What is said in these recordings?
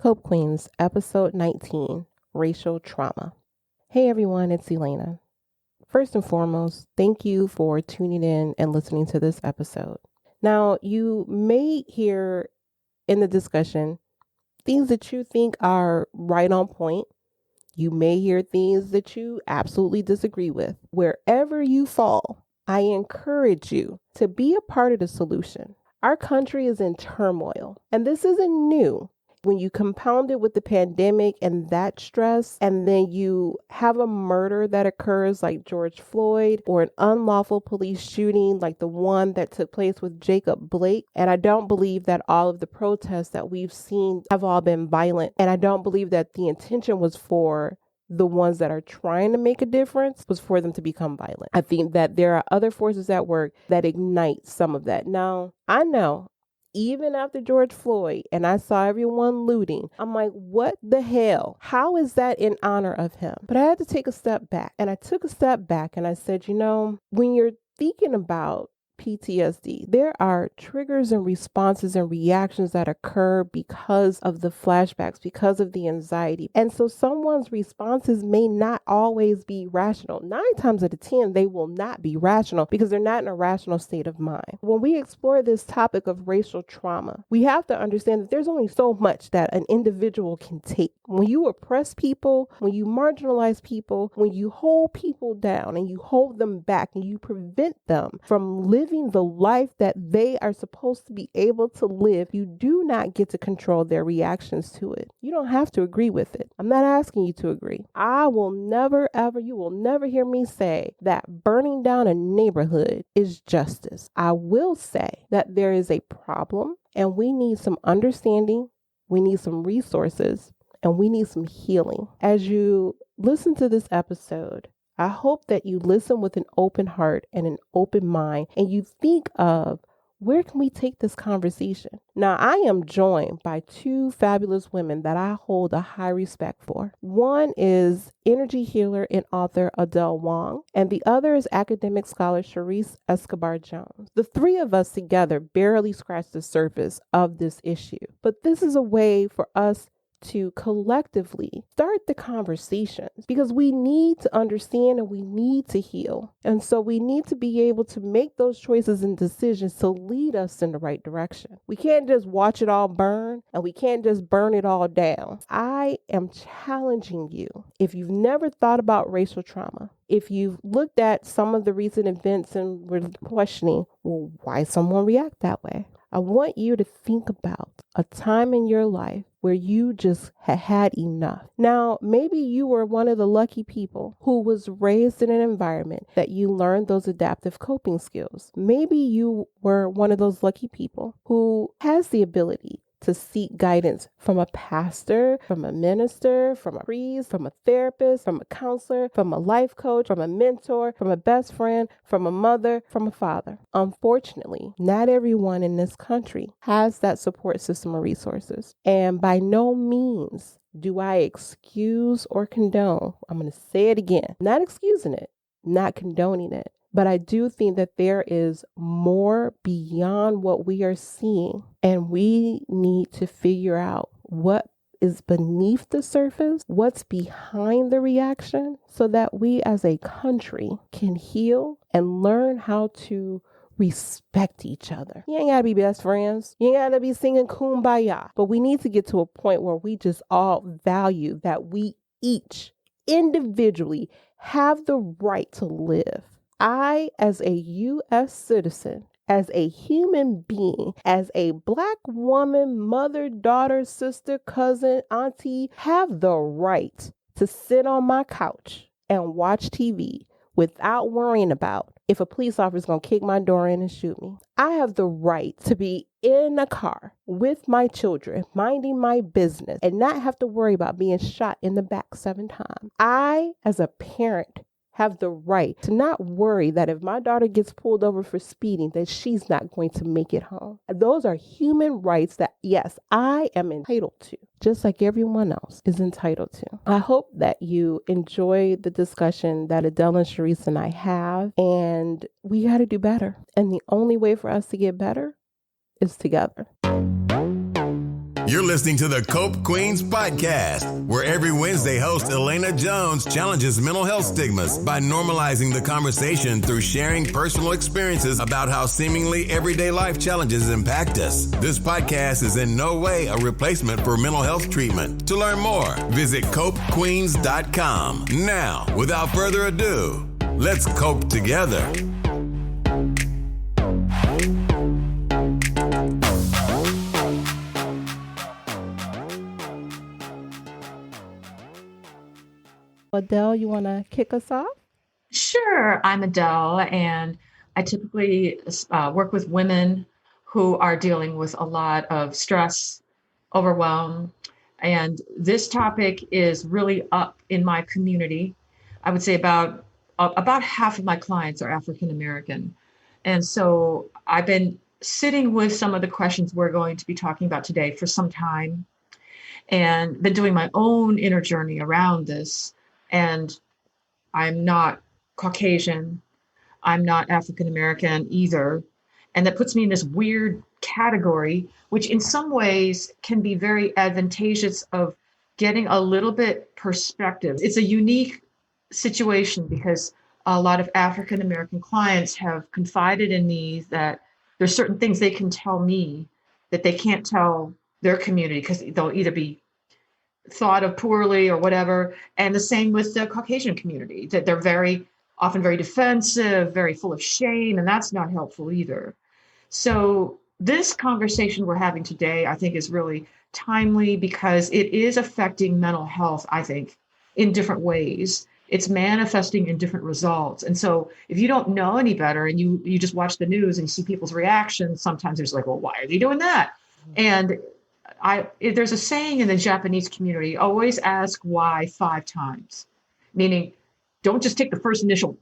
Cope Queens, Episode 19, Racial Trauma. Hey everyone, it's Elaina. First and foremost, thank you for tuning in and listening to this episode. Now, you may hear in the discussion things that you think are right on point. You may hear things that you absolutely disagree with. Wherever you fall, I encourage you to be a part of the solution. Our country is in turmoil, and this isn't new. When you compound it with the pandemic and that stress, and then you have a murder that occurs like George Floyd, or an unlawful police shooting like the one that took place with Jacob Blake. And I don't believe that all of the protests that we've seen have all been violent. And I don't believe that the intention was for the ones that are trying to make a difference was for them to become violent. I think that there are other forces at work that ignite some of that. Now, I know even after George Floyd and I saw everyone looting, I'm like, what the hell? How is that in honor of him? But I had to take a step back. And I took a step back and I said, when you're thinking about PTSD, there are triggers and responses and reactions that occur because of the flashbacks, because of the anxiety. And so someone's responses may not always be rational. 9 times out of 10, they will not be rational because they're not in a rational state of mind. When we explore this topic of racial trauma, we have to understand that there's only so much that an individual can take. When you oppress people, when you marginalize people, when you hold people down and you hold them back and you prevent them from living the life that they are supposed to be able to live, you do not get to control their reactions to it. You don't have to agree with it. I'm not asking you to agree. You will never hear me say that burning down a neighborhood is justice. I will say that there is a problem and we need some understanding, we need some resources, and we need some healing. As you listen to this episode, I hope that you listen with an open heart and an open mind, and you think of where can we take this conversation? Now, I am joined by 2 fabulous women that I hold a high respect for. One is energy healer and author Adele Wang, and the other is academic scholar Cherice Escobar-Jonesin. The 3 of us together barely scratch the surface of this issue, but this is a way for us to collectively start the conversations because we need to understand and we need to heal. And so we need to be able to make those choices and decisions to lead us in the right direction. We can't just watch it all burn and we can't just burn it all down. I am challenging you. If you've never thought about racial trauma, if you've looked at some of the recent events and were questioning, well, why someone react that way? I want you to think about a time in your life where you just had enough. Now, maybe you were one of the lucky people who was raised in an environment that you learned those adaptive coping skills. Maybe you were one of those lucky people who has the ability to seek guidance from a pastor, from a minister, from a priest, from a therapist, from a counselor, from a life coach, from a mentor, from a best friend, from a mother, from a father. Unfortunately, not everyone in this country has that support system or resources. And by no means do I excuse or condone. I'm going to say it again. Not excusing it, not condoning it. But I do think that there is more beyond what we are seeing, and we need to figure out what is beneath the surface, what's behind the reaction, so that we as a country can heal and learn how to respect each other. You ain't gotta be best friends. You ain't gotta be singing kumbaya. But we need to get to a point where we just all value that we each individually have the right to live. I, as a U.S. citizen, as a human being, as a Black woman, mother, daughter, sister, cousin, auntie, have the right to sit on my couch and watch TV without worrying about if a police officer is going to kick my door in and shoot me. I have the right to be in a car with my children, minding my business, and not have to worry about being shot in the back 7 times. I, as a parent, have the right to not worry that if my daughter gets pulled over for speeding, that she's not going to make it home. Those are human rights that, yes, I am entitled to, just like everyone else is entitled to. I hope that you enjoy the discussion that Adele and Cherice and I have, and we got to do better. And the only way for us to get better is together. You're listening to the Cope Queens podcast, where every Wednesday host Elaina Jones challenges mental health stigmas by normalizing the conversation through sharing personal experiences about how seemingly everyday life challenges impact us. This podcast is in no way a replacement for mental health treatment. To learn more, visit copequeens.com. Now, without further ado, let's cope together. Adele, you want to kick us off? Sure. I'm Adele, and I typically work with women who are dealing with a lot of stress, overwhelm, and this topic is really up in my community. I would say about half of my clients are African American, and so I've been sitting with some of the questions we're going to be talking about today for some time, and been doing my own inner journey around this. And I'm not Caucasian. I'm not African American either. And that puts me in this weird category, which in some ways can be very advantageous of getting a little bit perspective. It's a unique situation because a lot of African American clients have confided in me that there's certain things they can tell me that they can't tell their community because they'll either be thought of poorly or whatever. And the same with the Caucasian community, that they're very often very defensive, very full of shame, and that's not helpful either. So this conversation we're having today, I think, is really timely because it is affecting mental health, I think, in different ways. It's manifesting in different results. And so if you don't know any better and you just watch the news and you see people's reactions, sometimes there's like, well, why are they doing that? And there's a saying in the Japanese community, always ask why 5 times, meaning don't just take the first initial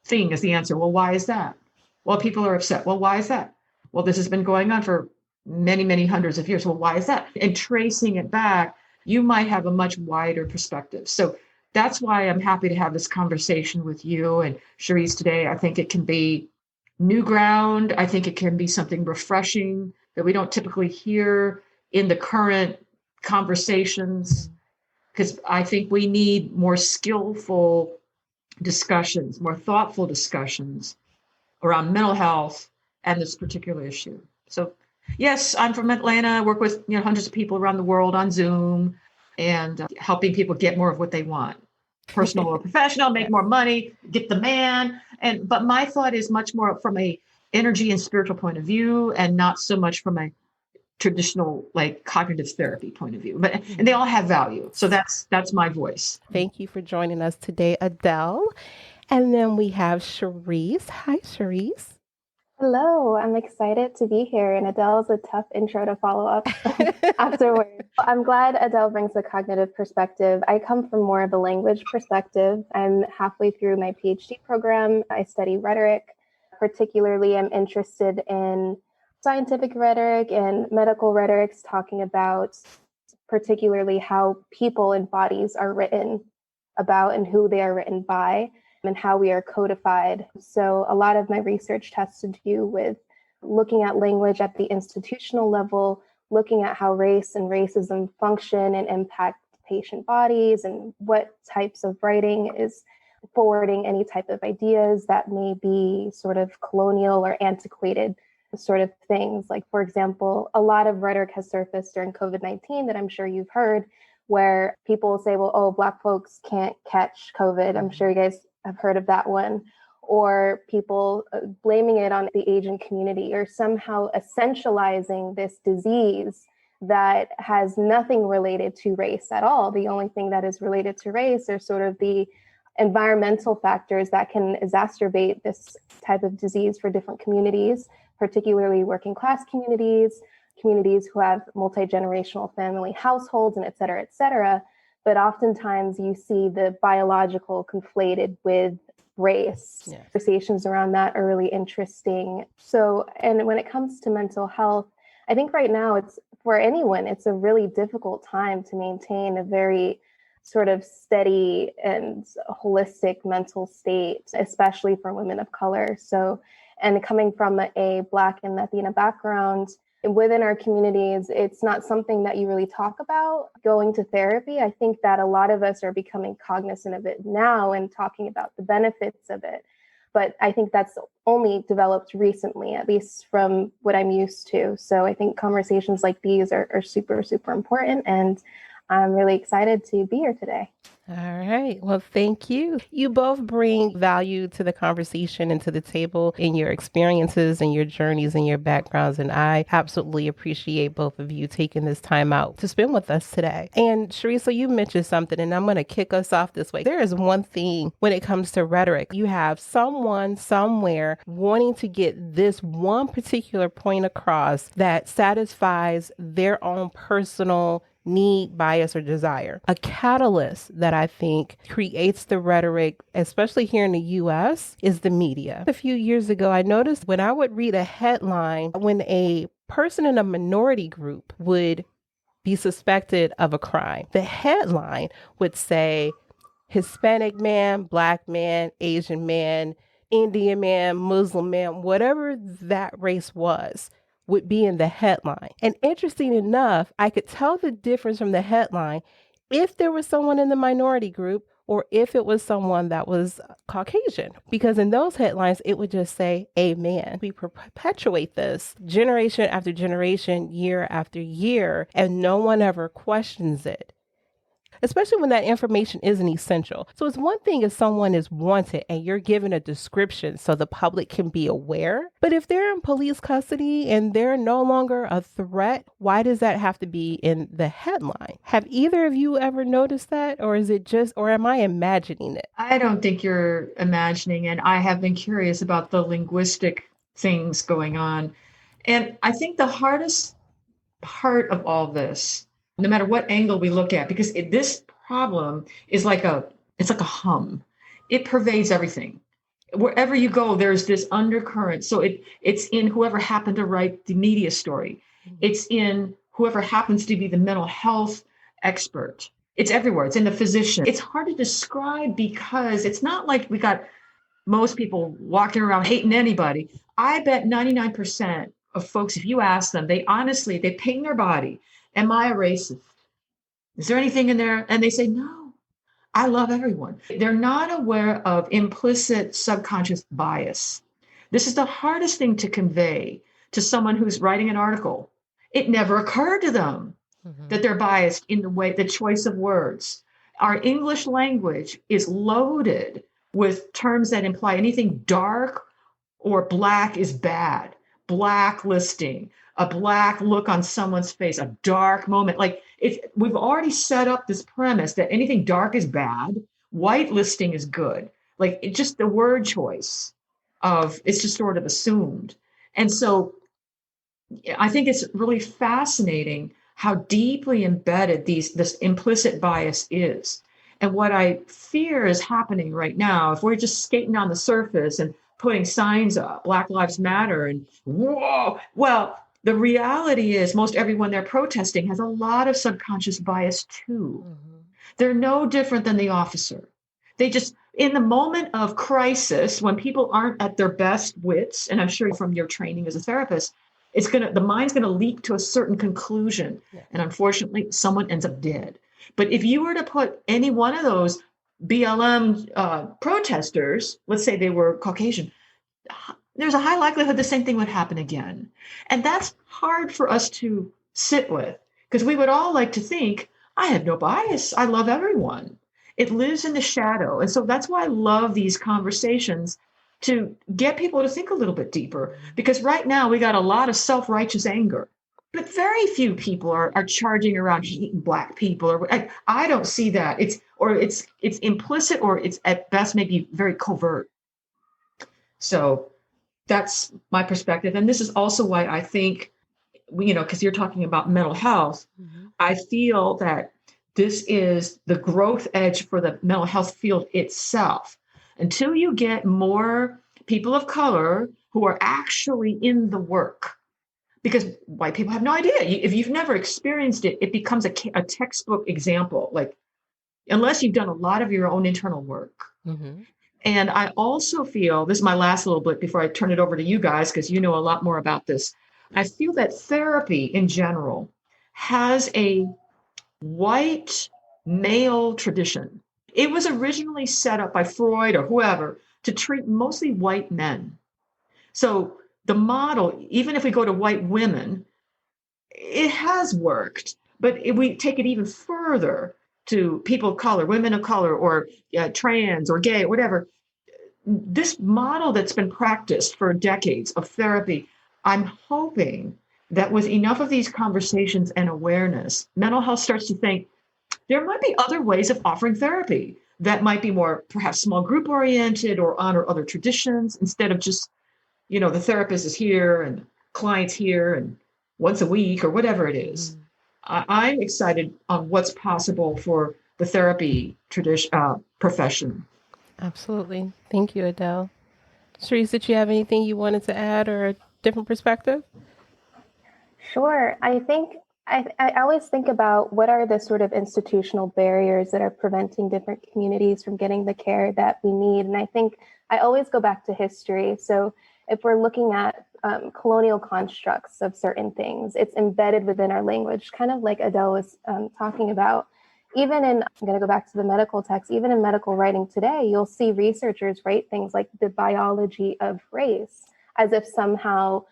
thing as the answer. Well, why is that? Well, people are upset. Well, why is that? Well, this has been going on for many, many hundreds of years. Well, why is that? And tracing it back, you might have a much wider perspective. So that's why I'm happy to have this conversation with you and Cherice today. I think it can be new ground. I think it can be something refreshing that we don't typically hear in the current conversations, because I think we need more skillful discussions, more thoughtful discussions around mental health and this particular issue. So yes, I'm from Atlanta. I work with hundreds of people around the world on Zoom and helping people get more of what they want, personal or professional, make more money, get the man. But my thought is much more from a energy and spiritual point of view and not so much from a traditional like cognitive therapy point of view, and they all have value. So that's my voice. Thank you for joining us today, Adele. And then we have Cherice. Hi, Cherice. Hello, I'm excited to be here, and Adele's a tough intro to follow up afterwards. I'm glad Adele brings the cognitive perspective. I come from more of a language perspective. I'm halfway through my PhD program. I study rhetoric. Particularly, I'm interested in scientific rhetoric and medical rhetorics, talking about particularly how people and bodies are written about and who they are written by and how we are codified. So a lot of my research has to do with looking at language at the institutional level, looking at how race and racism function and impact patient bodies, and what types of writing is forwarding any type of ideas that may be sort of colonial or antiquated sort of things. Like, for example, a lot of rhetoric has surfaced during COVID-19 that I'm sure you've heard, where people say, well, oh, Black folks can't catch COVID. I'm sure you guys have heard of that one. Or people blaming it on the Asian community, or somehow essentializing this disease that has nothing related to race at all. The only thing that is related to race are sort of the environmental factors that can exacerbate this type of disease for different communities, particularly working class communities, communities who have multi-generational family households, and et cetera, et cetera. But oftentimes you see the biological conflated with race. Yeah. Conversations around that are really interesting. So, and when it comes to mental health, I think right now it's, for anyone, it's a really difficult time to maintain a very sort of steady and holistic mental state, especially for women of color. So, and coming from a Black and Latina background, within our communities, it's not something that you really talk about. Going to therapy, I think that a lot of us are becoming cognizant of it now and talking about the benefits of it. But I think that's only developed recently, at least from what I'm used to. So I think conversations like these are super, super important. And I'm really excited to be here today. All right. Well, thank you. You both bring value to the conversation and to the table in your experiences and your journeys and your backgrounds. And I absolutely appreciate both of you taking this time out to spend with us today. And Cherice, you mentioned something, and I'm going to kick us off this way. There is one thing when it comes to rhetoric. You have someone somewhere wanting to get this one particular point across that satisfies their own personal need, bias, or desire. A catalyst that I think creates the rhetoric, especially here in the US, is the media. A few years ago, I noticed when I would read a headline, when a person in a minority group would be suspected of a crime, the headline would say Hispanic man, Black man, Asian man, Indian man, Muslim man, whatever that race was, would be in the headline. And interesting enough, I could tell the difference from the headline if there was someone in the minority group or if it was someone that was Caucasian. Because in those headlines, it would just say, amen. We perpetuate this generation after generation, year after year, and no one ever questions it, especially when that information isn't essential. So it's one thing if someone is wanted and you're given a description so the public can be aware. But if they're in police custody and they're no longer a threat, why does that have to be in the headline? Have either of you ever noticed that? Or is it just, or am I imagining it? I don't think you're imagining, and I have been curious about the linguistic things going on. And I think the hardest part of all this, no matter what angle we look at, because this problem is it's like a hum. It pervades everything. Wherever you go, there's this undercurrent. So it's in whoever happened to write the media story. It's in whoever happens to be the mental health expert. It's everywhere. It's in the physician. It's hard to describe because it's not like we got most people walking around hating anybody. I bet 99% of folks, if you ask them, they ping their body. Am I a racist? Is there anything in there? And they say, no, I love everyone. They're not aware of implicit subconscious bias. This is the hardest thing to convey to someone who's writing an article. It never occurred to them that they're biased in the choice of words. Our English language is loaded with terms that imply anything dark or black is bad. Blacklisting, a black look on someone's face, a dark moment. We've already set up this premise that anything dark is bad, white listing is good. Just the word choice it's just sort of assumed. And so I think it's really fascinating how deeply embedded this implicit bias is. And what I fear is happening right now, if we're just skating on the surface and putting signs up, Black Lives Matter, and whoa, well, the reality is most everyone they're protesting has a lot of subconscious bias too. They're no different than the officer. They just, in the moment of crisis, when people aren't at their best wits, and I'm sure from your training as a therapist, the mind's gonna leap to a certain conclusion. Yeah. And unfortunately, someone ends up dead. But if you were to put any one of those BLM protesters, let's say they were Caucasian, there's a high likelihood the same thing would happen again. And that's hard for us to sit with because we would all like to think, I have no bias. I love everyone. It lives in the shadow. And so that's why I love these conversations to get people to think a little bit deeper, because right now we got a lot of self-righteous anger. But very few people are charging around hating Black people. Or I don't see that. It's implicit, or it's at best maybe very covert. So that's my perspective. And this is also why I think, because you're talking about mental health, I feel that this is the growth edge for the mental health field itself. Until you get more people of color who are actually in the work. Because white people have no idea. If you've never experienced it, it becomes a textbook example, unless you've done a lot of your own internal work. And I also feel, this is my last little bit before I turn it over to you guys, because you know a lot more about this. I feel that therapy in general has a white male tradition. It was originally set up by Freud or whoever to treat mostly white men. So the model, even if we go to white women, it has worked, but if we take it even further to people of color, women of color, or trans or gay, or whatever, this model that's been practiced for decades of therapy, I'm hoping that with enough of these conversations and awareness, mental health starts to think there might be other ways of offering therapy that might be more perhaps small group oriented or honor other traditions instead of just, the therapist is here and clients here and once a week or whatever it is. I'm excited on what's possible for the therapy profession. Absolutely. Thank you, Adele. Cherice, did you have anything you wanted to add or a different perspective? Sure. I think I always think about what are the sort of institutional barriers that are preventing different communities from getting the care that we need. And I think I always go back to history. So if we're looking at colonial constructs of certain things, it's embedded within our language, kind of like Adele was talking about. I'm going to go back to the medical text, even in medical writing today, you'll see researchers write things like the biology of race, as if somehow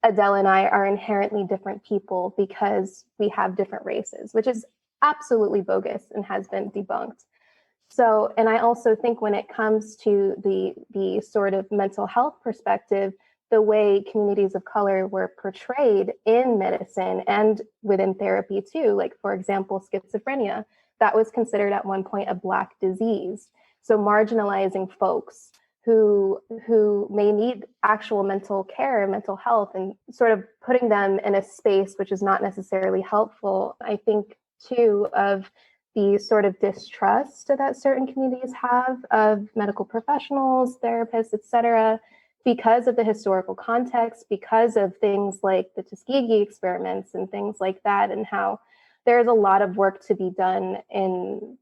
Adele and I are inherently different people because we have different races, which is absolutely bogus and has been debunked. So, and I also think when it comes to the sort of mental health perspective, the way communities of color were portrayed in medicine and within therapy too, like for example, schizophrenia, that was considered at one point a Black disease. So marginalizing folks who may need actual mental care, mental health, and sort of putting them in a space which is not necessarily helpful. I think too of the sort of distrust that certain communities have of medical professionals, therapists, etc., because of the historical context, because of things like the Tuskegee experiments and things like that, and how there's a lot of work to be done in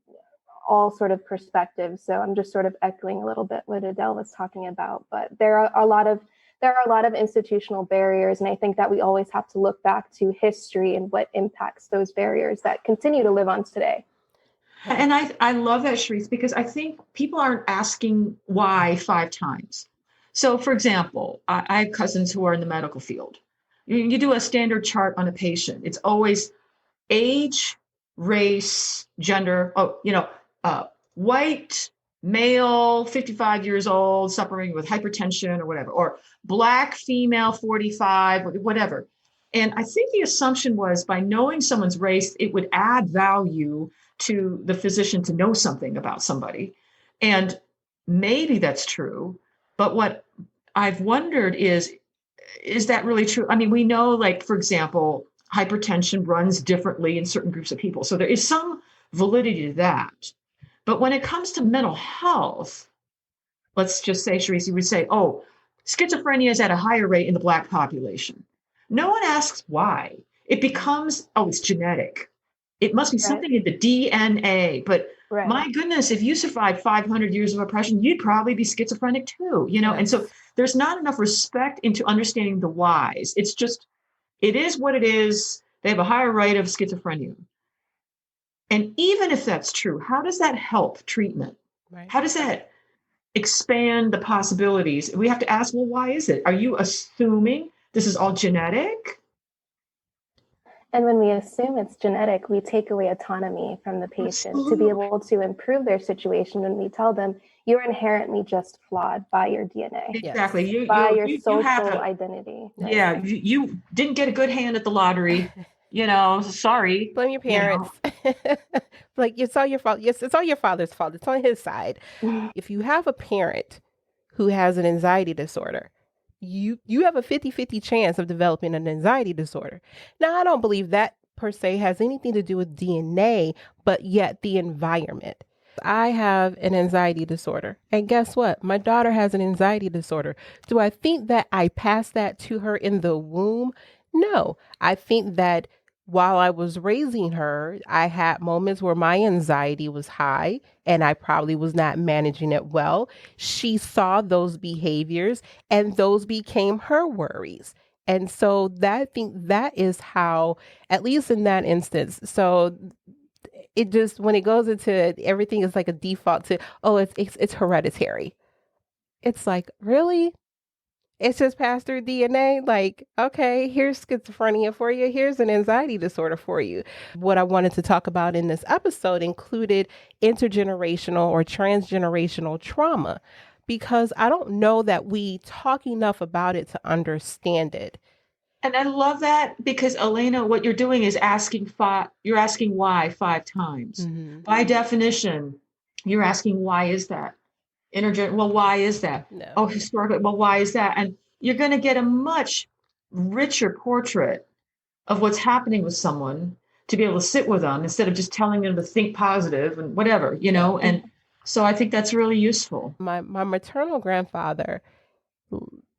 all sort of perspectives. So I'm just sort of echoing a little bit what Adele was talking about, but there are a lot of institutional barriers. And I think that we always have to look back to history and what impacts those barriers that continue to live on today. And I love that, Cherice, because I think people aren't asking why 5 times. So for example, I have cousins who are in the medical field. You do a standard chart on a patient. It's always age, race, gender, white, male, 55 years old, suffering with hypertension or whatever, or Black, female, 45, whatever. And I think the assumption was by knowing someone's race, it would add value to the physician to know something about somebody. And maybe that's true. But what I've wondered is that really true? I mean, we know, like, for example, hypertension runs differently in certain groups of people. So there is some validity to that. But when it comes to mental health, let's just say, Cherice, you would say, oh, schizophrenia is at a higher rate in the Black population. No one asks why. It becomes, oh, it's genetic. It must be something in the DNA. But my goodness, if you survived 500 years of oppression, you'd probably be schizophrenic too, Yes. And so there's not enough respect into understanding the whys. It's just, it is what it is. They have a higher rate of schizophrenia. And even if that's true, how does that help treatment? Right. How does that expand the possibilities? We have to ask, well, why is it? Are you assuming this is all genetic? And when we assume it's genetic, we take away autonomy from the patient to be able to improve their situation when we tell them you're inherently just flawed by your DNA. Exactly. Your social identity. Right? Yeah. You didn't get a good hand at the lottery. Sorry. Blame your parents. Like, it's all your fault. Yes, it's all your father's fault. It's on his side. If you have a parent who has an anxiety disorder, you have a 50-50 chance of developing an anxiety disorder. Now, I don't believe that per se has anything to do with DNA, but yet the environment. I have an anxiety disorder. And guess what? My daughter has an anxiety disorder. Do I think that I passed that to her in the womb? No. I think that while I was raising her, I had moments where my anxiety was high and I probably was not managing it well. She saw those behaviors and those became her worries. And so that is how, at least in that instance. So it just, when it goes into everything is like a default to, oh, it's hereditary. It's like, really? It's just passed through DNA. Like, okay, here's schizophrenia for you. Here's an anxiety disorder for you. What I wanted to talk about in this episode included intergenerational or transgenerational trauma, because I don't know that we talk enough about it to understand it. And I love that, because Elaina, what you're doing is you're asking why 5 times. Mm-hmm. By definition, you're asking, why is that? Well, why is that? No. Oh, historically, well, why is that? And you're going to get a much richer portrait of what's happening with someone to be able to sit with them instead of just telling them to think positive and whatever, And so I think that's really useful. My maternal grandfather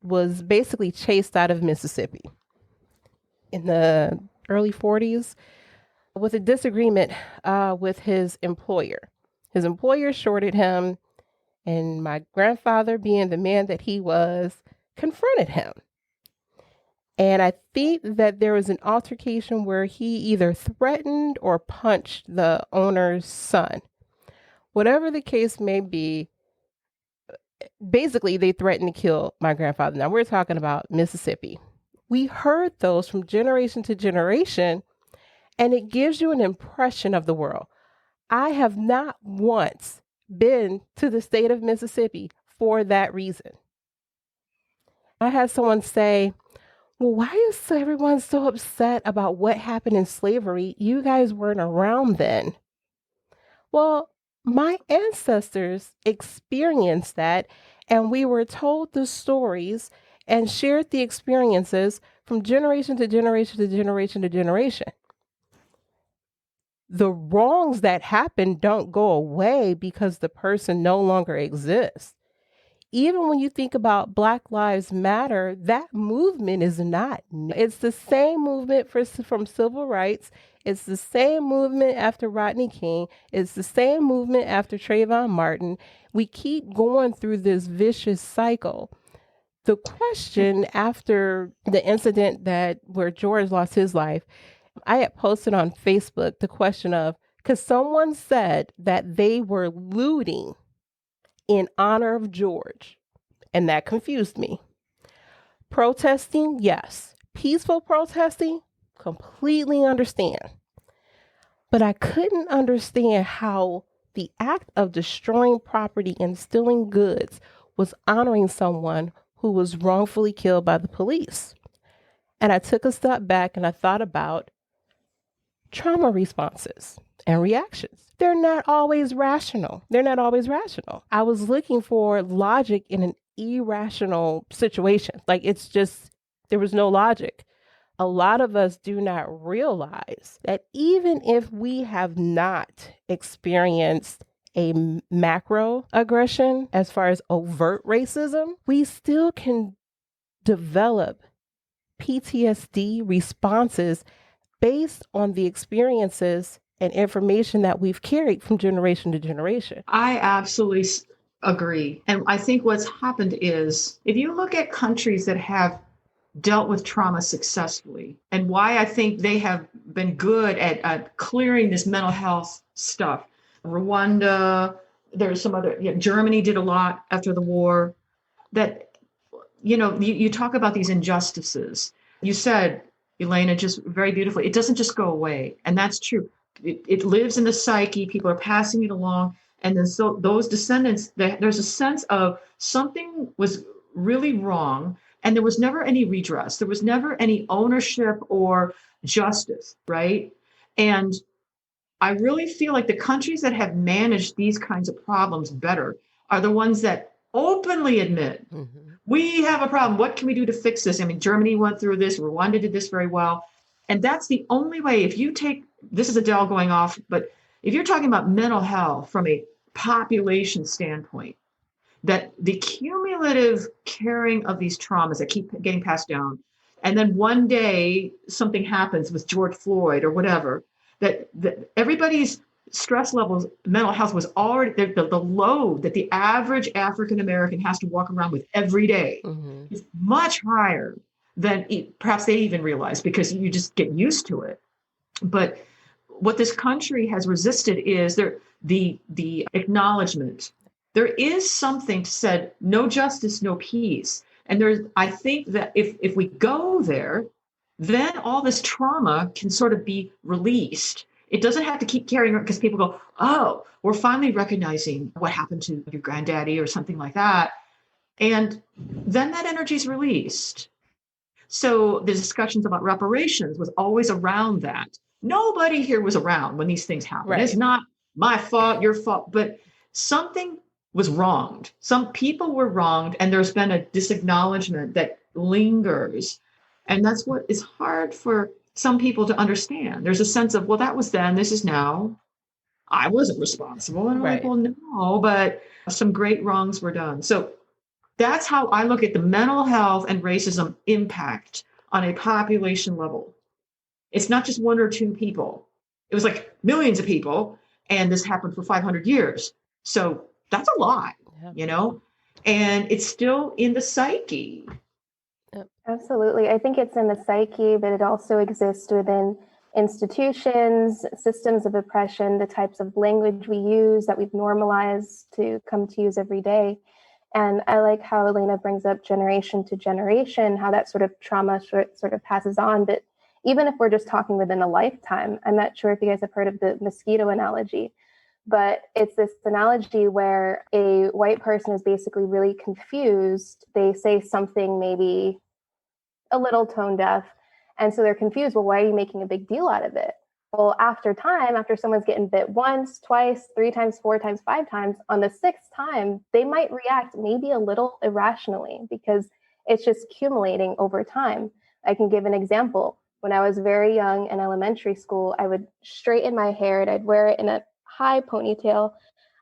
was basically chased out of Mississippi in the early 40s with a disagreement with his employer. His employer shorted him, and my grandfather, being the man that he was, confronted him. And I think that there was an altercation where he either threatened or punched the owner's son. Whatever the case may be, basically they threatened to kill my grandfather. Now we're talking about Mississippi. We heard those from generation to generation, and it gives you an impression of the world. I have not once been to the state of Mississippi for that reason. I had someone say, well, why is everyone so upset about what happened in slavery? You guys weren't around then. Well, my ancestors experienced that, and we were told the stories and shared the experiences from generation to generation to generation to generation. The wrongs that happen don't go away because the person no longer exists. Even when you think about Black Lives Matter, that movement is not new. It's the same movement from civil rights. It's the same movement after Rodney King. It's the same movement after Trayvon Martin. We keep going through this vicious cycle. The question after the incident where George lost his life, I had posted on Facebook the question of, because someone said that they were looting in honor of George, and that confused me. Protesting, yes. Peaceful protesting, completely understand. But I couldn't understand how the act of destroying property and stealing goods was honoring someone who was wrongfully killed by the police. And I took a step back and I thought about trauma responses and reactions. They're not always rational. I was looking for logic in an irrational situation. Like, it's just, there was no logic. A lot of us do not realize that even if we have not experienced a macro aggression as far as overt racism, we still can develop PTSD responses based on the experiences and information that we've carried from generation to generation. I absolutely agree. And I think what's happened is, if you look at countries that have dealt with trauma successfully, and why I think they have been good at clearing this mental health stuff. Rwanda, there's some other, Germany did a lot after the war. That, you talk about these injustices. You said, Elaina, just very beautifully, it doesn't just go away. And that's true. It lives in the psyche. People are passing it along. And then so those descendants, there's a sense of something was really wrong. And there was never any redress. There was never any ownership or justice, right? And I really feel like the countries that have managed these kinds of problems better are the ones that openly admit, we have a problem. What can we do to fix this? I mean, Germany went through this. Rwanda did this very well. And that's the only way. If you take, this is Adele going off, but if you're talking about mental health from a population standpoint, that the cumulative carrying of these traumas that keep getting passed down, and then one day something happens with George Floyd or whatever, that everybody's stress levels, mental health was already, the load that the average African American has to walk around with every day is much higher than perhaps they even realize, because you just get used to it. But what this country has resisted is the acknowledgement. There is something said, no justice, no peace. And I think that if we go there, then all this trauma can sort of be released. It doesn't have to keep carrying on, because people go, oh, we're finally recognizing what happened to your granddaddy or something like that. And then that energy is released. So the discussions about reparations was always around that. Nobody here was around when these things happened. Right. It's not my fault, your fault, but something was wronged. Some people were wronged, and there's been a disacknowledgement that lingers. And that's what is hard for some people to understand. There's a sense of, well, that was then, this is now. I wasn't responsible. And I'm like, well, no, but some great wrongs were done. So that's how I look at the mental health and racism impact on a population level. It's not just one or two people. It was like millions of people, and this happened for 500 years. So that's a lot, you know, and it's still in the psyche. Absolutely. I think it's in the psyche, but it also exists within institutions, systems of oppression, the types of language we use that we've normalized to come to use every day. And I like how Elaina brings up generation to generation, how that sort of trauma sort of passes on. But even if we're just talking within a lifetime, I'm not sure if you guys have heard of the mosquito analogy, but it's this analogy where a white person is basically really confused. They say something maybe a little tone deaf, and so they're confused. Well, why are you making a big deal out of it? Well, after someone's getting bit once, twice, 3 times, 4 times, 5 times, on the 6th time, they might react maybe a little irrationally, because it's just accumulating over time. I can give an example. When I was very young in elementary school, I would straighten my hair and I'd wear it in a high ponytail.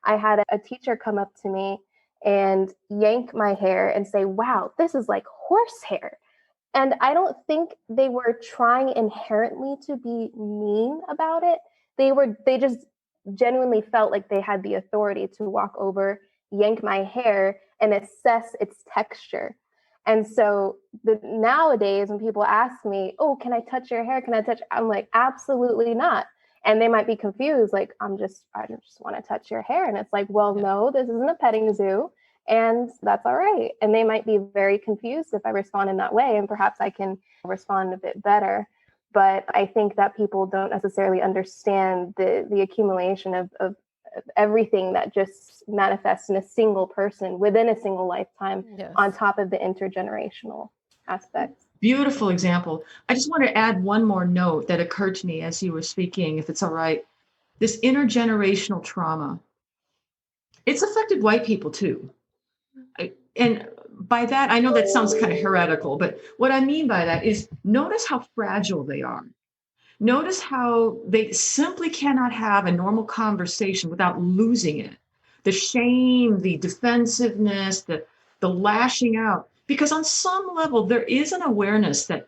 I had a teacher come up to me and yank my hair and say, wow, this is like horse hair. And I don't think they were trying inherently to be mean about it. They just genuinely felt like they had the authority to walk over, yank my hair, and assess its texture. And so nowadays, when people ask me, oh, can I touch your hair? I'm like, absolutely not. And they might be confused, like, I just want to touch your hair. And it's like, well, no, this isn't a petting zoo. And that's all right. And they might be very confused if I respond in that way. And perhaps I can respond a bit better. But I think that people don't necessarily understand the accumulation of everything that just manifests in a single person within a single lifetime, on top of the intergenerational aspects. Beautiful example. I just want to add one more note that occurred to me as you were speaking, if it's all right. This intergenerational trauma, it's affected white people too. And by that, I know that sounds kind of heretical, but what I mean by that is, notice how fragile they are. Notice how they simply cannot have a normal conversation without losing it. The shame, the defensiveness, the lashing out. Because on some level, there is an awareness that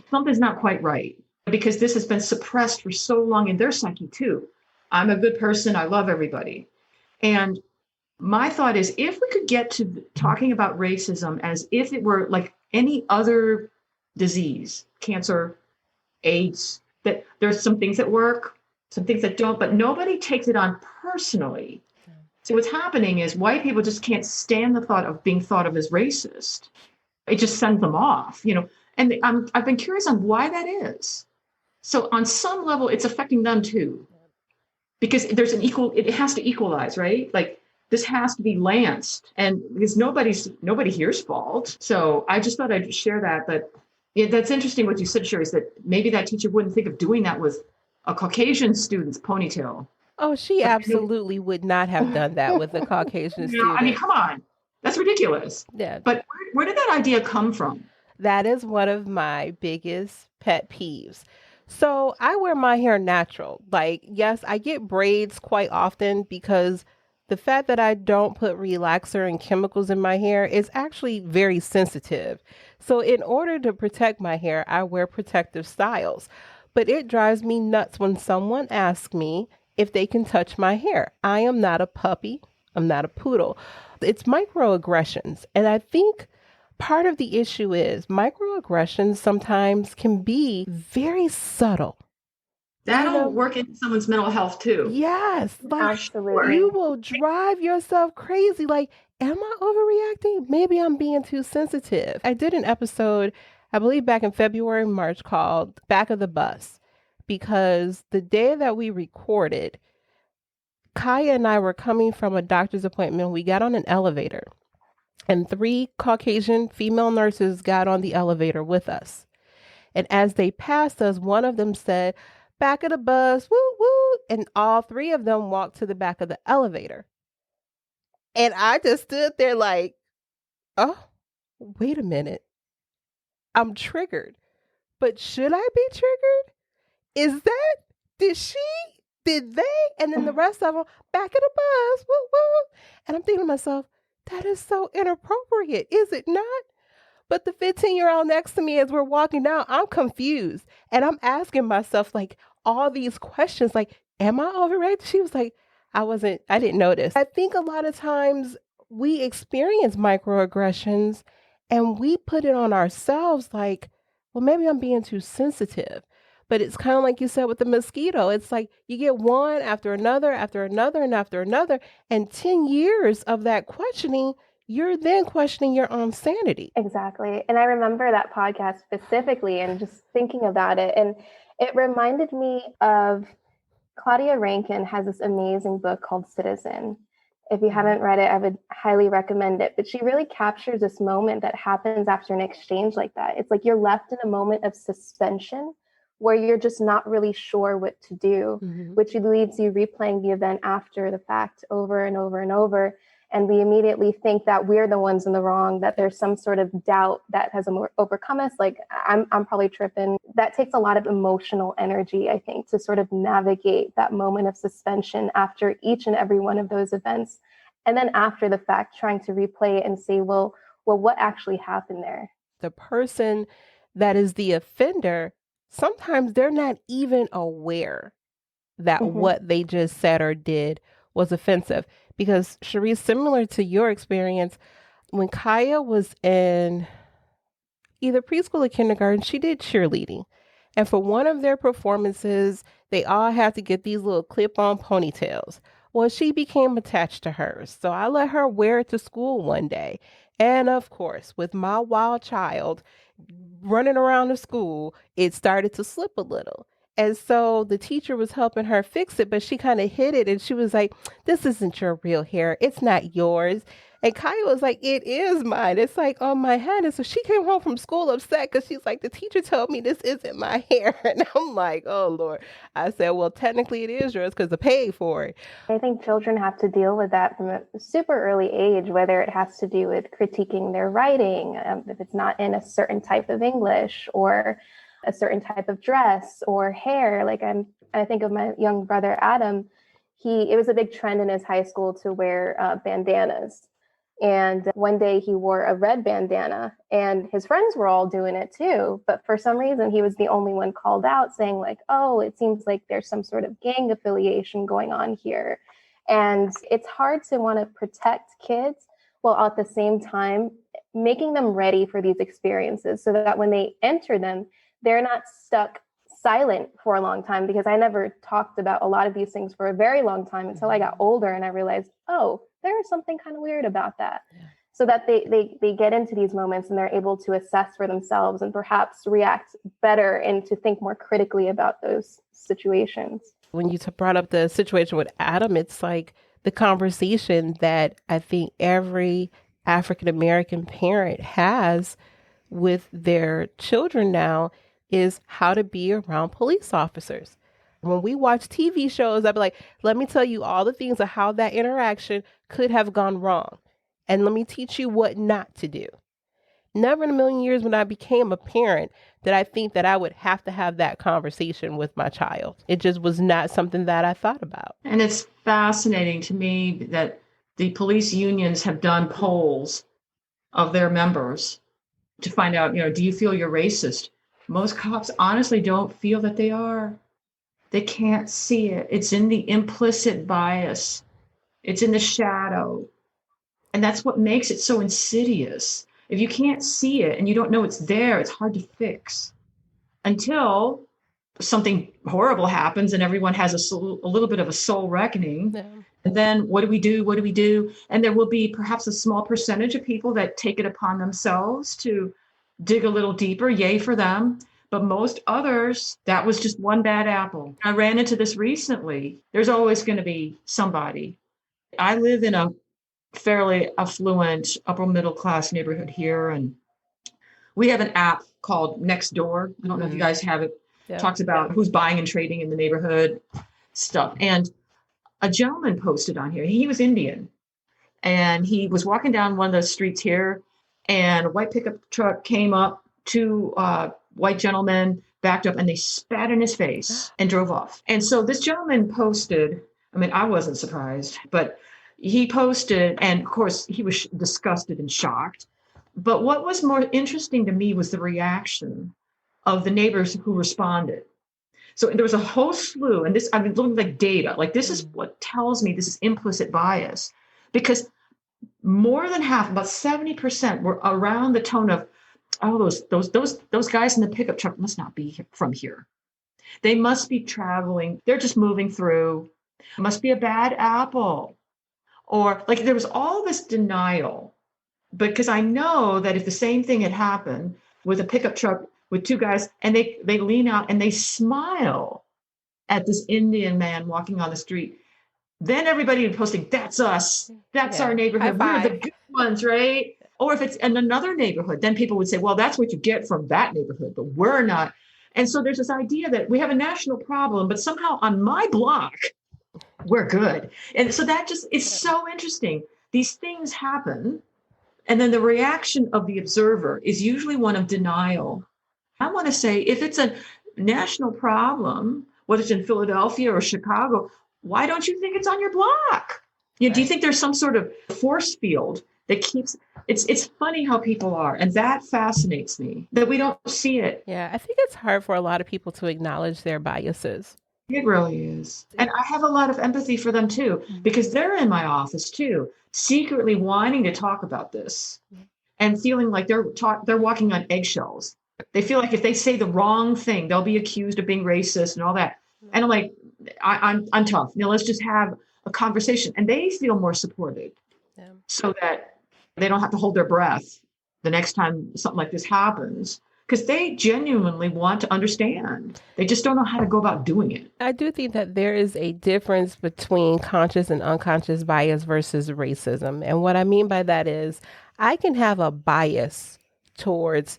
something's not quite right, because this has been suppressed for so long in their psyche too. I'm a good person. I love everybody. And my thought is, if we could get to talking about racism as if it were like any other disease, cancer, AIDS, that there's some things that work, some things that don't, but nobody takes it on personally. So what's happening is white people just can't stand the thought of being thought of as racist. It just sends them off, you know. And I've been curious on why that is. So on some level, it's affecting them too, because there's it has to equalize, right? Like, this has to be lanced, and because nobody here's fault. So I just thought I'd share that. But that's interesting what you said, Cherice, that maybe that teacher wouldn't think of doing that with a Caucasian student's ponytail. Oh, she absolutely would not have done that with a Caucasian student. I mean, come on. That's ridiculous. Yeah. But where did that idea come from? That is one of my biggest pet peeves. So I wear my hair natural. Like, yes, I get braids quite often, because the fact that I don't put relaxer and chemicals in my hair is actually very sensitive. So in order to protect my hair, I wear protective styles. But it drives me nuts when someone asks me if they can touch my hair. I am not a puppy. I'm not a poodle. It's microaggressions. And I think Part of the issue is microaggressions sometimes can be very subtle. That'll work into someone's mental health too. Yes. Like Absolutely. you will drive yourself crazy. Like, am I overreacting? Maybe I'm being too sensitive. I did an episode, I believe back in February, March, called Back of the Bus, because the day that we recorded, Kaya and I were coming from a doctor's appointment. We got on an elevator and 3 Caucasian female nurses got on the elevator with us. And as they passed us, one of them said, "Back of the bus, woo woo." And all 3 of them walked to the back of the elevator. And I just stood there like, oh, wait a minute. I'm triggered. But should I be triggered? Is that, did they? And then the rest of them, back of the bus, woo woo. And I'm thinking to myself, that is so inappropriate, is it not? But the 15-year-old next to me, as we're walking down, I'm confused. And I'm asking myself, like, all these questions, like, am I overreacting? She was like, I didn't notice. I think a lot of times we experience microaggressions and we put it on ourselves like, well, maybe I'm being too sensitive. But it's kind of like you said with the mosquito. It's like you get one after another, after another, and after another. And 10 years of that questioning, you're then questioning your own sanity. Exactly. And I remember that podcast specifically and just thinking about it. And it reminded me of Claudia Rankine has this amazing book called Citizen. If you haven't read it, I would highly recommend it. But she really captures this moment that happens after an exchange like that. It's like you're left in a moment of suspension where you're just not really sure what to do, which leaves you replaying the event after the fact over and over and over. And we immediately think that we're the ones in the wrong, that there's some sort of doubt that has overcome us. Like, I'm probably tripping. That takes a lot of emotional energy, I think, to sort of navigate that moment of suspension after each and every one of those events. And then after the fact, trying to replay it and say, well, what actually happened there? The person that is the offender, sometimes they're not even aware that what they just said or did was offensive. Because Cherice, similar to your experience, when Kaya was in either preschool or kindergarten, she did cheerleading. And for one of their performances, they all had to get these little clip-on ponytails. Well, she became attached to hers. So I let her wear it to school one day. And of course, with my wild child running around the school, it started to slip a little. And so the teacher was helping her fix it, but she kind of hid it. And she was like, "This isn't your real hair. It's not yours." And Kaya was like, "It is mine. It's like on my head." And so she came home from school upset because she's like, "The teacher told me this isn't my hair." And I'm like, "Oh, Lord." I said, "Well, technically it is yours because I paid for it." I think children have to deal with that from a super early age, whether it has to do with critiquing their writing, if it's not in a certain type of English or a certain type of dress or hair. Like I think of my young brother, Adam. It was a big trend in his high school to wear bandanas. And one day he wore a red bandana and his friends were all doing it too. But for some reason, he was the only one called out saying like, "Oh, it seems like there's some sort of gang affiliation going on here." And it's hard to want to protect kids while at the same time making them ready for these experiences so that when they enter them, they're not stuck silent for a long time, because I never talked about a lot of these things for a very long time until I got older and I realized, oh, there is something kind of weird about that. Yeah. So that they get into these moments and they're able to assess for themselves and perhaps react better and to think more critically about those situations. When you brought up the situation with Adam, it's like the conversation that I think every African-American parent has with their children now is how to be around police officers. When we watch TV shows, I'd be like, "Let me tell you all the things of how that interaction could have gone wrong. And let me teach you what not to do." Never in a million years when I became a parent did I think that I would have to have that conversation with my child. It just was not something that I thought about. And it's fascinating to me that the police unions have done polls of their members to find out, do you feel you're racist? Most cops honestly don't feel that they are. They can't see it. It's in the implicit bias. It's in the shadow. And that's what makes it so insidious. If you can't see it and you don't know it's there, it's hard to fix until something horrible happens and everyone has a little bit of a soul reckoning. Yeah. And then what do we do? What do we do? And there will be perhaps a small percentage of people that take it upon themselves to dig a little deeper. Yay for them. But most others, that was just one bad apple. I ran into this recently. There's always going to be somebody. I live in a fairly affluent, upper middle class neighborhood here. And we have an app called Nextdoor. I don't know if you guys have it. Yeah. Talks about who's buying and trading in the neighborhood stuff. And a gentleman posted on here. He was Indian. And he was walking down one of the streets here. And a white pickup truck came up. Two white gentlemen backed up and they spat in his face and drove off. And so this gentleman posted, I mean, I wasn't surprised, but he posted, and of course he was disgusted and shocked. But what was more interesting to me was the reaction of the neighbors who responded. So there was a whole slew, and this, I've been looking like data, like this is what tells me this is implicit bias, because more than half, about 70% were around the tone of, oh, those guys in the pickup truck must not be from here. They must be traveling. They're just moving through. It must be a bad apple. Or like there was all this denial, because I know that if the same thing had happened with a pickup truck with two guys and they lean out and they smile at this Indian man walking on the street, then everybody would be posting, that's us. That's our neighborhood. We're the good ones, right? Or if it's in another neighborhood, then people would say, well, that's what you get from that neighborhood, but we're not. And so there's this idea that we have a national problem, but somehow on my block, we're good. And so that just is so interesting. These things happen. And then the reaction of the observer is usually one of denial. I want to say, if it's a national problem, whether it's in Philadelphia or Chicago, why don't you think it's on your block? You know, do you think there's some sort of force field that keeps it's funny how people are, and that fascinates me that we don't see it. Yeah, I think it's hard for a lot of people to acknowledge their biases. It really is. And I have a lot of empathy for them too, because they're in my office too, secretly wanting to talk about this and feeling like they're walking on eggshells. They feel like if they say the wrong thing, they'll be accused of being racist and all that. And I'm like, I'm tough. You know, let's just have a conversation. And they feel more supported so that they don't have to hold their breath the next time something like this happens, because they genuinely want to understand. They just don't know how to go about doing it. I do think that there is a difference between conscious and unconscious bias versus racism. And what I mean by that is I can have a bias towards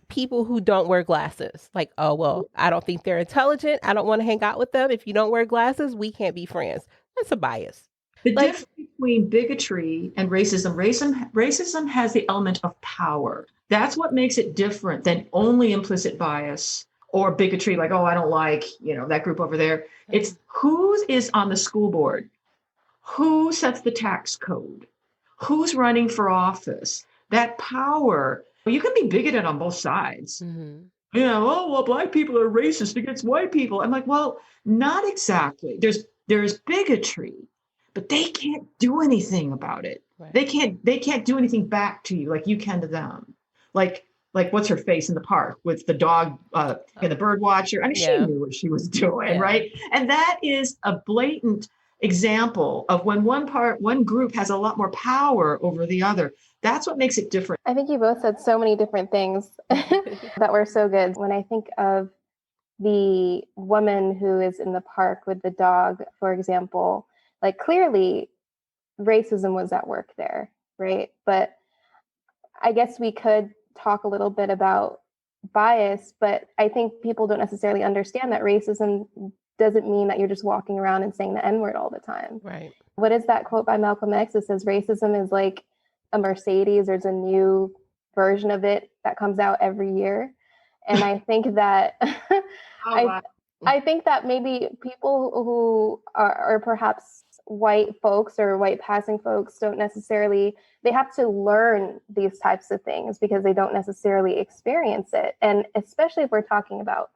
people who don't wear glasses. Like, oh, well, I don't think they're intelligent. I don't want to hang out with them. If you don't wear glasses, we can't be friends. That's a bias. The difference between bigotry and racism has the element of power. That's what makes it different than only implicit bias or bigotry, like, oh, I don't like, that group over there. It's who is on the school board, who sets the tax code, who's running for office. That power, you can be bigoted on both sides. Mm-hmm. Oh, well, black people are racist against white people. I'm like, well, not exactly. There's bigotry, but they can't do anything about it. Right. They can't do anything back to you like you can to them. Like what's her face in the park with the dog and the bird watcher. I mean, she knew what she was doing, right? And that is a blatant example of when one group has a lot more power over the other. That's what makes it different. I think you both said so many different things that were so good. When I think of the woman who is in the park with the dog, for example, like clearly racism was at work there, right? But I guess we could talk a little bit about bias, but I think people don't necessarily understand that racism doesn't mean that you're just walking around and saying the N-word all the time. Right. What is that quote by Malcolm X? It says racism is like a Mercedes. There's a new version of it that comes out every year. And I think that I think that maybe people who are perhaps white folks or white passing folks don't necessarily, they have to learn these types of things because they don't necessarily experience it. And especially if we're talking about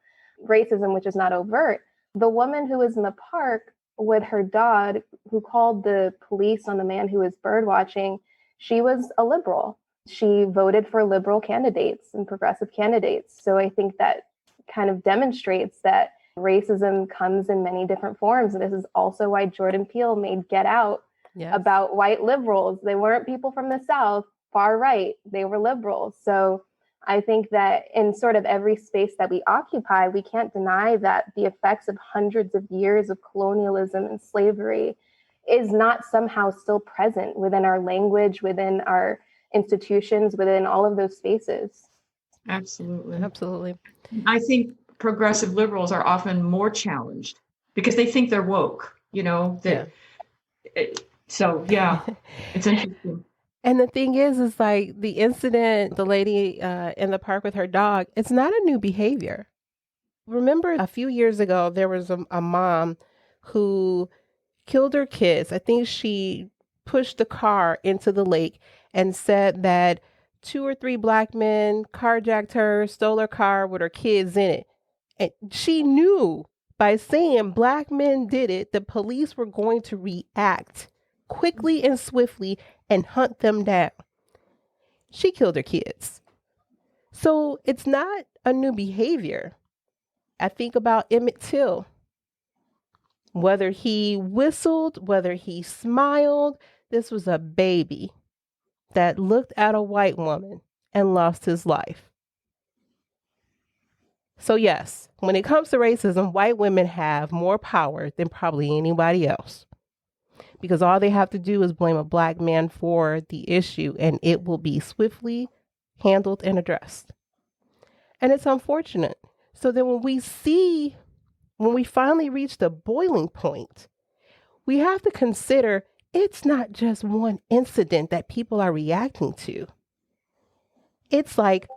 racism, which is not overt, the woman who was in the park with her dog who called the police on the man who was bird watching, she was a liberal. She voted for liberal candidates and progressive candidates. So I think that kind of demonstrates that racism comes in many different forms. And this is also why Jordan Peele made Get Out about white liberals. They weren't people from the South, far right. They were liberals. So I think that in sort of every space that we occupy, we can't deny that the effects of hundreds of years of colonialism and slavery is not somehow still present within our language, within our institutions, within all of those spaces. Absolutely. Absolutely. I think progressive liberals are often more challenged because they think they're woke, So, yeah, it's interesting. And the thing is like the incident, the lady in the park with her dog, it's not a new behavior. Remember a few years ago, there was a mom who killed her kids. I think she pushed the car into the lake and said that 2 or 3 black men carjacked her, stole her car with her kids in it. And she knew by saying black men did it, the police were going to react quickly and swiftly and hunt them down. She killed her kids. So it's not a new behavior. I think about Emmett Till. Whether he whistled, whether he smiled, this was a baby that looked at a white woman and lost his life. So yes, when it comes to racism, white women have more power than probably anybody else. Because all they have to do is blame a black man for the issue and it will be swiftly handled and addressed. And it's unfortunate. So then when we finally reach the boiling point, we have to consider it's not just one incident that people are reacting to. It's like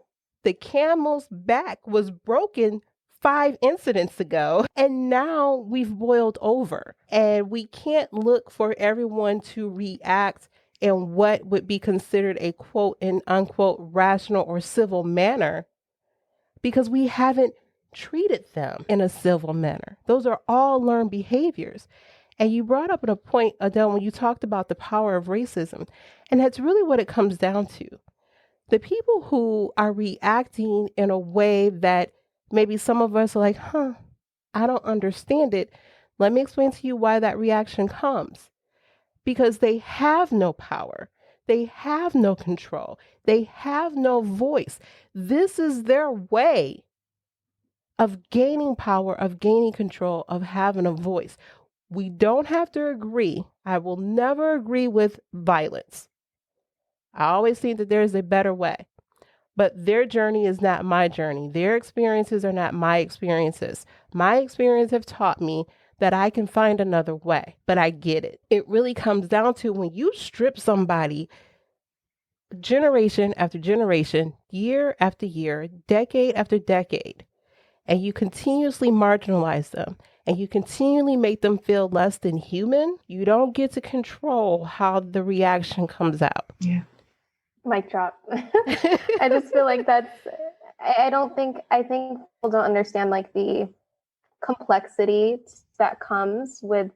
the camel's back was broken 5 incidents ago, and now we've boiled over, and we can't look for everyone to react in what would be considered a quote and unquote rational or civil manner because we haven't treated them in a civil manner. Those are all learned behaviors. And you brought up a point, Adele, when you talked about the power of racism, and that's really what it comes down to. The people who are reacting in a way that maybe some of us are like, I don't understand it. Let me explain to you why that reaction comes. Because they have no power. They have no control. They have no voice. This is their way of gaining power, of gaining control, of having a voice. We don't have to agree. I will never agree with violence. I always think that there is a better way. But their journey is not my journey. Their experiences are not my experiences. My experiences have taught me that I can find another way, but I get it. It really comes down to when you strip somebody generation after generation, year after year, decade after decade, and you continuously marginalize them and you continually make them feel less than human, you don't get to control how the reaction comes out. Yeah. Mic drop. I just feel like I think people don't understand like the complexity that comes with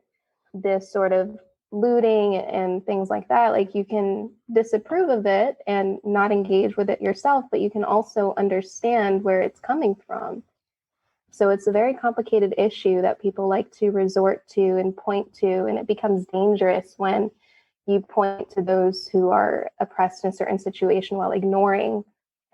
this sort of looting and things like that. Like you can disapprove of it and not engage with it yourself, but you can also understand where it's coming from. So it's a very complicated issue that people like to resort to and point to, and it becomes dangerous when you point to those who are oppressed in a certain situation while ignoring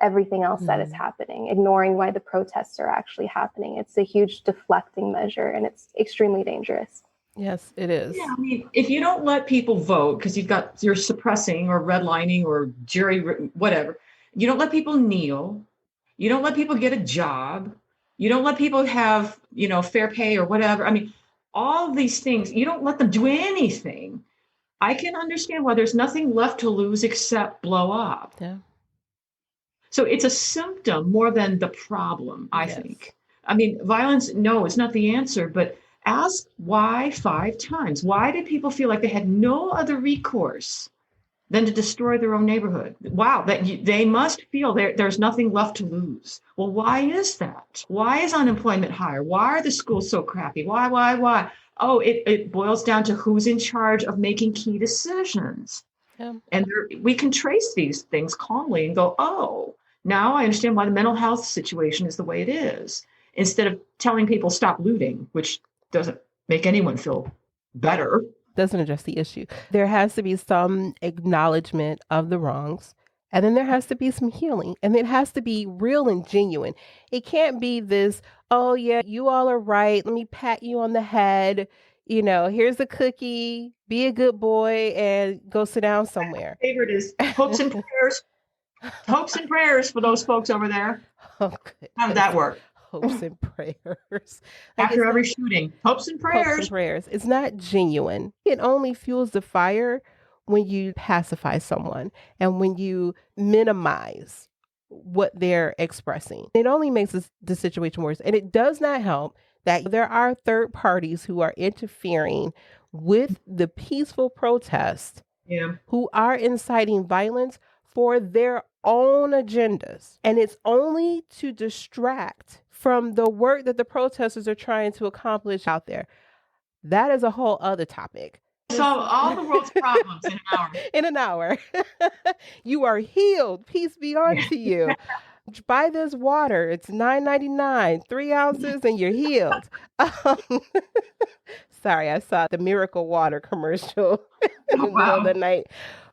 everything else that is happening, ignoring why the protests are actually happening. It's a huge deflecting measure, and it's extremely dangerous. Yes, it is. Yeah, I mean, if you don't let people vote because you're suppressing or redlining or jury, whatever, you don't let people kneel, you don't let people get a job, you don't let people have, fair pay or whatever. I mean, all these things, you don't let them do anything. I can understand why there's nothing left to lose except blow up. Yeah. So it's a symptom more than the problem, I think. I mean, violence, no, it's not the answer, but ask why 5 times. Why did people feel like they had no other recourse than to destroy their own neighborhood? Wow, they must feel there's nothing left to lose. Well, why is that? Why is unemployment higher? Why are the schools so crappy? Why? Oh, it boils down to who's in charge of making key decisions. And we can trace these things calmly and go, oh, now I understand why the mental health situation is the way it is. Instead of telling people stop looting, which doesn't make anyone feel better. Doesn't address the issue. There has to be some acknowledgement of the wrongs. And then there has to be some healing. And it has to be real and genuine. It can't be this, oh, yeah, you all are right. Let me pat you on the head. Here's a cookie. Be a good boy and go sit down somewhere. My favorite is hopes and prayers. Hopes and prayers for those folks over there. Oh, how did that work? Hopes and prayers. After every shooting, hopes and prayers. Hopes and prayers. It's not genuine. It only fuels the fire when you pacify someone and when you minimize what they're expressing. It only makes the situation worse. And it does not help that there are third parties who are interfering with the peaceful protest, who are inciting violence for their own agendas. And it's only to distract from the work that the protesters are trying to accomplish out there. That is a whole other topic. Solve all the world's problems in an hour. In an hour. You are healed. Peace be unto you. Buy this water. It's $9.99, 3 ounces, and you're healed. Sorry, I saw the Miracle Water commercial in the middle of the night.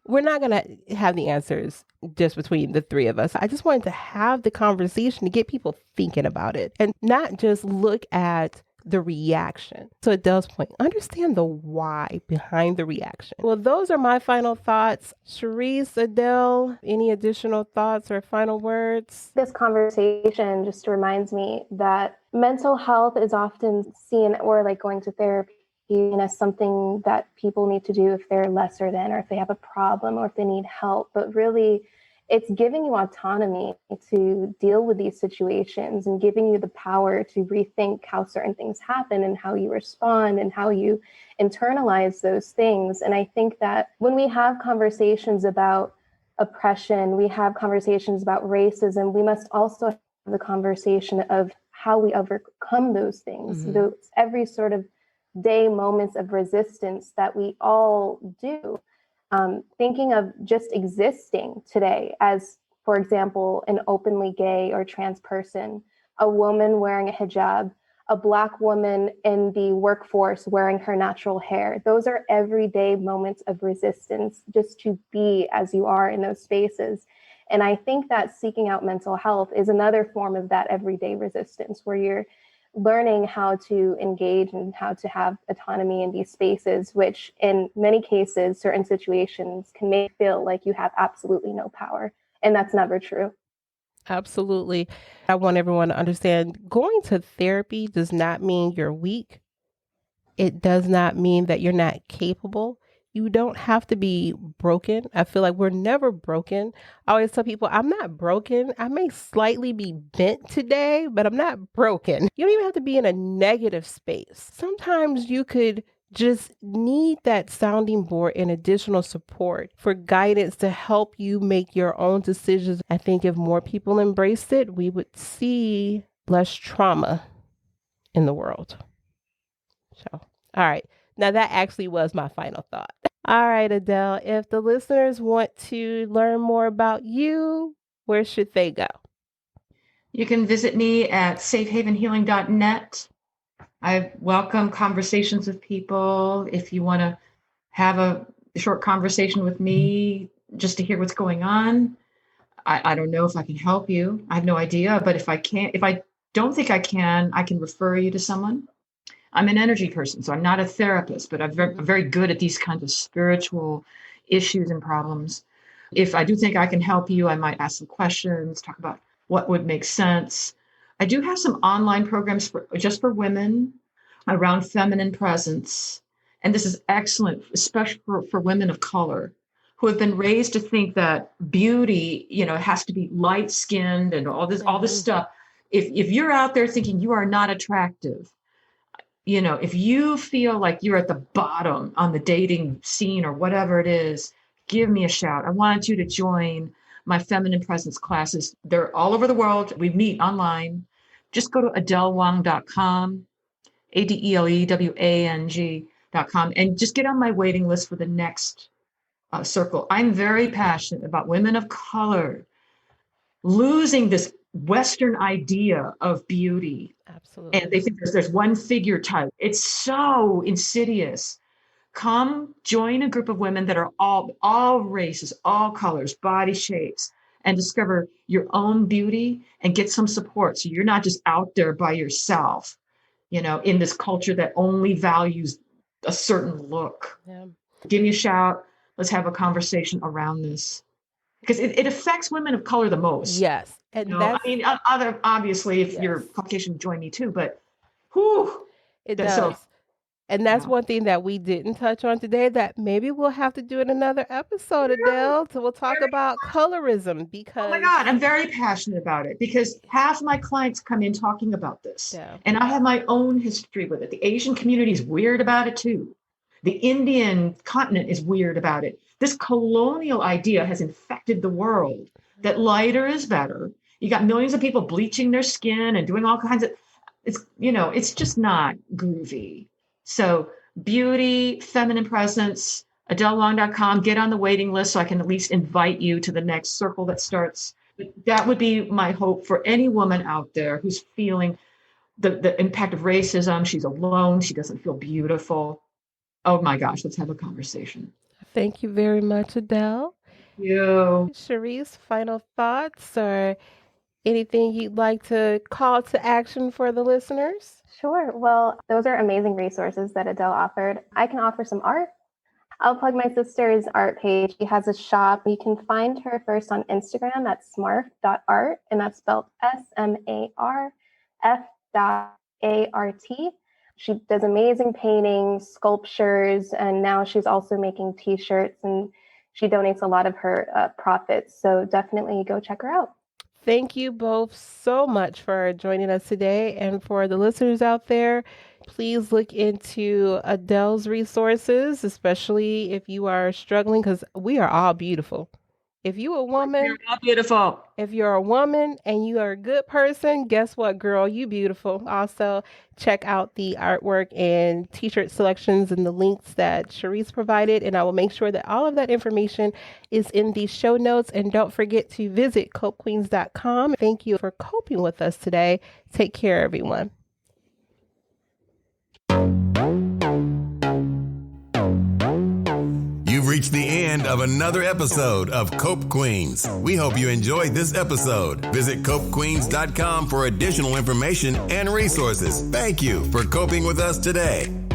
We're not going to have the answers just between the three of us. I just wanted to have the conversation to get people thinking about it and not just look at the reaction. So Adele's point, understand the why behind the reaction. Well, those are my final thoughts. Cherice, Adele, any additional thoughts or final words? This conversation just reminds me that mental health is often seen, or like going to therapy, as something that people need to do if they're lesser than, or if they have a problem, or if they need help. But really, it's giving you autonomy to deal with these situations and giving you the power to rethink how certain things happen and how you respond and how you internalize those things. And I think that when we have conversations about oppression, we have conversations about racism, we must also have the conversation of how we overcome those things, those every sort of day moments of resistance that we all do. Thinking of just existing today as, for example, an openly gay or trans person, a woman wearing a hijab, a Black woman in the workforce wearing her natural hair. Those are everyday moments of resistance, just to be as you are in those spaces. And I think that seeking out mental health is another form of that everyday resistance, where you're learning how to engage and how to have autonomy in these spaces, which in many cases, certain situations can make you feel like you have absolutely no power. And that's never true. Absolutely. I want everyone to understand going to therapy does not mean you're weak. It does not mean that you're not capable. You don't have to be broken. I feel like we're never broken. I always tell people, I'm not broken. I may slightly be bent today, but I'm not broken. You don't even have to be in a negative space. Sometimes you could just need that sounding board and additional support for guidance to help you make your own decisions. I think if more people embraced it, we would see less trauma in the world. So, all right. Now that actually was my final thought. All right, Adele, if the listeners want to learn more about you, where should they go? You can visit me at safehavenhealing.net. I welcome conversations with people. If you want to have a short conversation with me just to hear what's going on, I don't know if I can help you. I have no idea. But if I don't think I can refer you to someone. I'm an energy person, so I'm not a therapist, but I'm very good at these kinds of spiritual issues and problems. If I do think I can help you, I might ask some questions, talk about what would make sense. I do have some online programs just for women around feminine presence. And this is excellent, especially for women of color who have been raised to think that beauty, has to be light-skinned and all this stuff. If you're out there thinking you are not attractive, if you feel like you're at the bottom on the dating scene or whatever it is, give me a shout. I want you to join my feminine presence classes. They're all over the world. We meet online. Just go to AdeleWang.com, ADELEWANG.com, and just get on my waiting list for the next circle. I'm very passionate about women of color losing this Western idea of beauty. Absolutely. And they think there's one figure type. It's so insidious. Come join a group of women that are all races, all colors, body shapes, and discover your own beauty and get some support. So you're not just out there by yourself, in this culture that only values a certain look. Yeah. Give me a shout. Let's have a conversation around this. Because it affects women of color the most. Yes. And obviously, if you're Caucasian, join me too. But whew, it does. And that's one thing that we didn't touch on today that maybe we'll have to do in another episode, Adele. So we'll talk about colorism because... Oh my God, I'm very passionate about it because half my clients come in talking about this. Yeah. And I have my own history with it. The Asian community is weird about it too. The Indian continent is weird about it. This colonial idea has infected the world that lighter is better. You got millions of people bleaching their skin and doing all kinds of... It's just not groovy. So beauty, feminine presence, Adele.com, get on the waiting list so I can at least invite you to the next circle that starts. That would be my hope for any woman out there who's feeling the impact of racism. She's alone. She doesn't feel beautiful. Oh my gosh, let's have a conversation. Thank you very much, Adele. Thank you. Cherice, final thoughts or anything you'd like to call to action for the listeners? Sure. Well, those are amazing resources that Adele offered. I can offer some art. I'll plug my sister's art page. She has a shop. You can find her first on Instagram at smarf.art, and that's spelled SMARF.ART. She does amazing paintings, sculptures, and now she's also making t-shirts, and she donates a lot of her profits. So definitely go check her out. Thank you both so much for joining us today. And for the listeners out there, please look into Adele's resources, especially if you are struggling, because we are all beautiful. If you're a woman, you're all beautiful. If you're a woman and you are a good person, guess what, girl? You beautiful. Also, check out the artwork and t-shirt selections and the links that Cherice provided. And I will make sure that all of that information is in the show notes. And don't forget to visit copequeens.com. Thank you for coping with us today. Take care, everyone. You've reached the end of another episode of Cope Queens. We hope you enjoyed this episode. Visit copequeens.com for additional information and resources. Thank you for coping with us today.